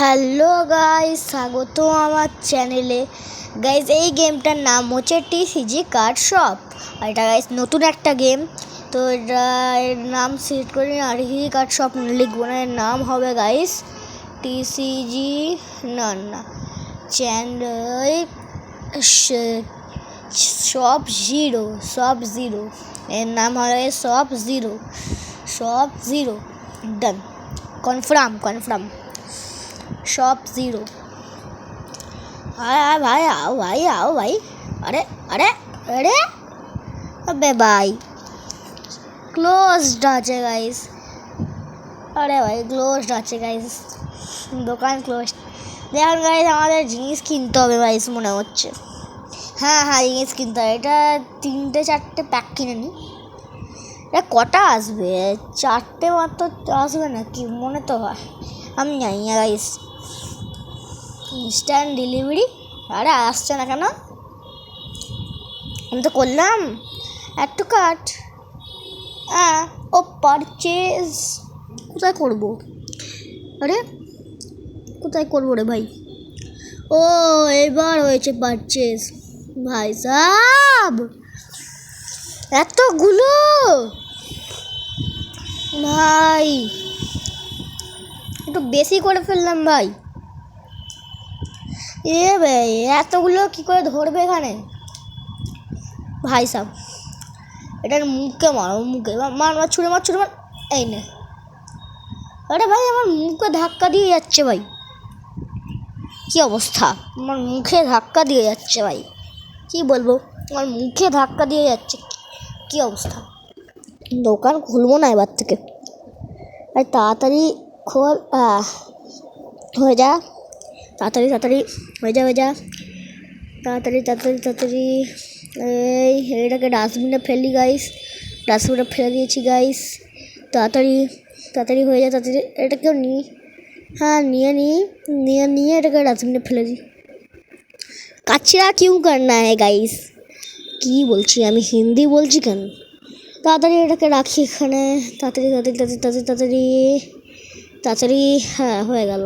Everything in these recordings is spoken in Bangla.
হ্যালো গাইস, স্বাগত আমার চ্যানেলে। গাইস, এই গেমটার নাম হচ্ছে টিসিজি কার্ড শপ। আর এটা গাইস নতুন একটা গেম। তো এটা এর নাম সিলেক্ট করে টিসিজি কার্ড শপ লিখবো না, এর নাম হবে গাইস টিসিজি না চ্যানেল শপ জিরো। এর নাম হবে শপ জিরো। ডান, কনফার্ম शॉप 0। हाँ भाई, आओ भाई। अरे अरे अरे अबे भाई, क्लोज्ड আছে গাইস। আরে ভাই, ক্লোজড আছে গাইস, দোকান ক্লোজ। দেখুন গাইস, আমাদের জিনিস কিনতে হবে গাইস মনে হচ্ছে। হ্যাঁ, জিনিস কিনতে হবে। এটা 3-4টে প্যাক কিনে নিই। এটা কটা আসবে? 4টে মাত্র আসবে না কি মনে তো হয়, আমি জানি না গাইস। ইনস্ট্যান্ট ডেলিভারি, আরে আসছে না কেন? আমি তো করলাম একটু কাট। ও পারচেজ কোথায় করব? আরে কোথায় করবো রে ভাই? ও এবার হয়েছে পারচেজ। ভাই সাব, এতগুলো ভাই, একটু বেশি করে ফেললাম ভাই। এ ভাই, এতগুলো কি করে ধরবে এখানে? ভাই সাব, এটার মুখে মারো, মুখে মার, ছুঁড়ে মার। এই নে। আরে ভাই, আমার মুখে ধাক্কা দিয়ে যাচ্ছে ভাই, কি অবস্থা? আমার মুখে ধাক্কা দিয়ে যাচ্ছে ভাই, কি বলবো, আমার মুখে ধাক্কা দিয়ে যাচ্ছে, কি অবস্থা। দোকান খুলবো না এবার থেকে। আর তাড়াতাড়ি খোল, হয়ে যা, তাড়াতাড়ি হয়ে যা তাড়াতাড়ি। এটাকে ডাস্টবিনে ফেলি গাইস, ডাস্টবিনে ফেলে দিয়েছি গাইস। তাড়াতাড়ি হয়ে যায়, তাড়াতাড়ি এটাকেও নিই। হ্যাঁ, নিয়ে এটাকে ডাস্টবিনে ফেলে দিই। কাচরা কিউ করনা है গাইস? কি বলছি আমি, হিন্দি বলছি কেন? তাড়াতাড়ি এটাকে রাখি এখানে, তাড়াতাড়ি। হ্যাঁ, হয়ে গেল।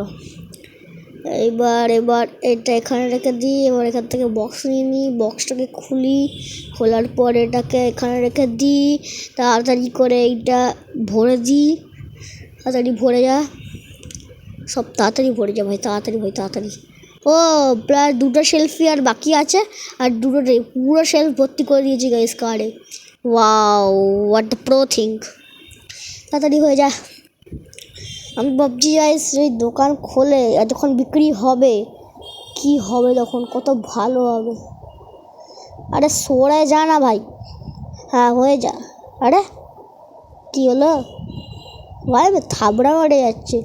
এবার এটা এখানে রেখে দিই। এবার এখান থেকে বক্স নিয়ে নিই, বক্সটাকে খোলার পর এটাকে এখানে রেখে দিই। তাড়াতাড়ি করে এইটা ভরে দিই, তাড়াতাড়ি ভরে যা, সব তাড়াতাড়ি ভরে যা ভাই, তাড়াতাড়ি। ও প্রায় 2টা শেলফই আর বাকি আছে, আর পুরো শেলফ ভর্তি করে দিয়েছি গাইস কার্ডে। Wow, what the pro think. তাড়াতাড়ি হয়ে যা। আমি ভাবছি গাইস, এই দোকান খোলে আর যখন বিক্রি হবে কি হবে তখন, কত ভালো হবে। আরে সরে যা না ভাই। হ্যাঁ, হয়ে যা। আরে কি হলো ভাই? থাবড়া মারে যাচ্ছে,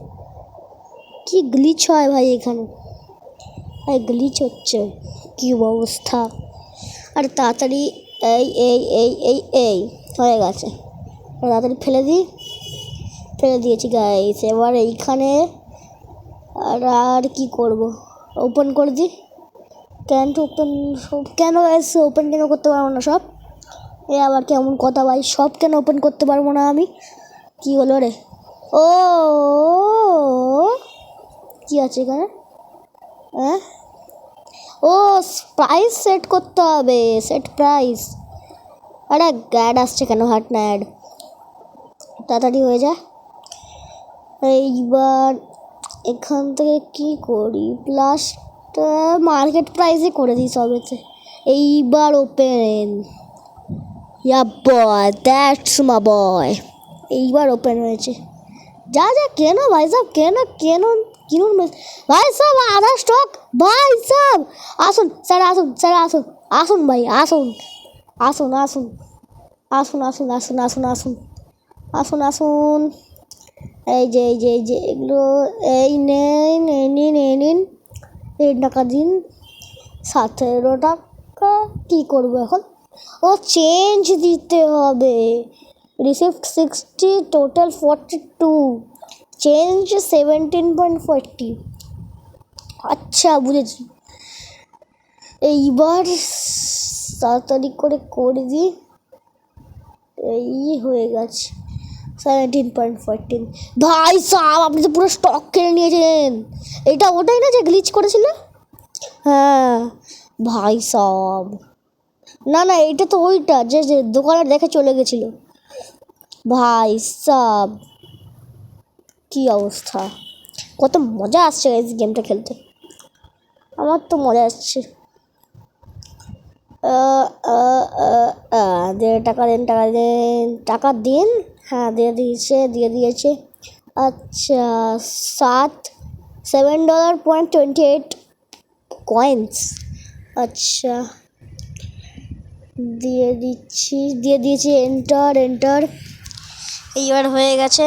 কি গ্লিচ হয় ভাই এখানে? ভাই গ্লিচ হচ্ছে, কি অবস্থা। আরে তাড়াতাড়ি, এই হয়ে গেছে। তাড়াতাড়ি ফেলে দিয়েছি গাইস। এবার এইখানে আর কি করব? ওপেন করে দিই। কেন গাইস ওপেন কেন করতে পারবো না সব? এ আবার কেমন কথা ভাই, সব কেন ওপেন করতে পারবো না আমি? কি হলো রে? ও কি আছে এখানে? ও প্রাইস সেট করতে হবে, সেট প্রাইস। আরে অ্যাড আসছে কেন? হাট না অ্যাড, তাড়াতাড়ি হয়ে যা। এইবার এখান থেকে কি করি? প্লাসটা মার্কেট প্রাইসে করে দিই সবেতে। এইবার ওপেন, ইয়া বয়, দ্যাটস মা বয়। এইবার ওপেন হয়েছে। যা কেন ভাই সাহেব, কিনুন ভাই সাহেব, আধা স্টক ভাই সাহেব। আসুন স্যার, আসুন ভাই, আসুন। এই যে এগুলো, এই নিন 8 টাকা দিন। 17 টাকা কী করবো এখন? ও চেঞ্জ দিতে হবে। Receipt 60, total 42, change 17.40। আচ্ছা, বুঝেছি। এইবার তাড়াতাড়ি করে দিই। এই হয়ে গেছে 17.14। ভাই সাহেব, আপনি তো পুরো স্টক কিনে নিয়েছেন। এটা ওটাই না যে গ্লিচ করেছিল? হ্যাঁ ভাই সব, না না এটা তো ওইটা যে যে দোকানে দেখে চলে গেছিল। ভাই সব কি অবস্থা, কত মজা আসছে এই গেমটা খেলতে, আমার তো মজা আসছে। টাকা দিন, টাকা দিন, টাকা দিন। হ্যাঁ দিয়ে দিয়েছে। আচ্ছা, $7.28 কয়েন্স। আচ্ছা দিয়ে দিয়েছি, এন্টার এন্টার। এইবার হয়ে গেছে,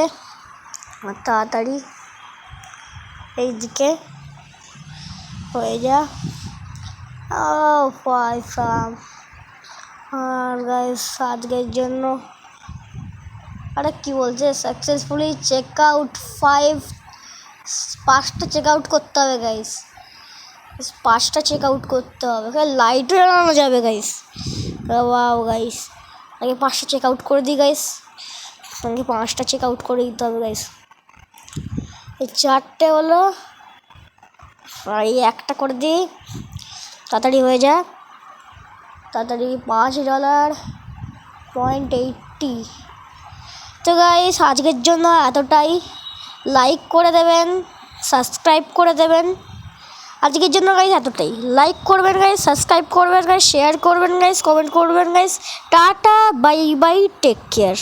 আর তাড়াতাড়ি এইদিকে হয়ে যা। ও পয়সা। আর গাইস আজকের জন্য, আরে কি বলছে, সাকসেসফুলি চেক আউট 5টা চেক আউট করতে হবে গাইস, 5টা চেক আউট করতে হবে। লাইটও জ্বালানো যাবে গাইস, ওয়াও গাইস। আগে 5টা চেক আউট করে দিই গাইস, আগে 5টা চেক আউট করে দিতে হবে গাইস। এই 4টে হলো, আর এই একটা করে দিই, তাড়াতাড়ি হয়ে যায়, তাড়াতাড়ি। $5.80। তো গাইস আজকের জন্য এতটাই, লাইক করে দেবেন, সাবস্ক্রাইব করে দেবেন। আজকের জন্য গাইস এতটাই, লাইক করবেন গাইস, সাবস্ক্রাইব করবেন গাইস, শেয়ার করবেন গাইস, কমেন্ট করবেন guys. Tata bye bye, take care.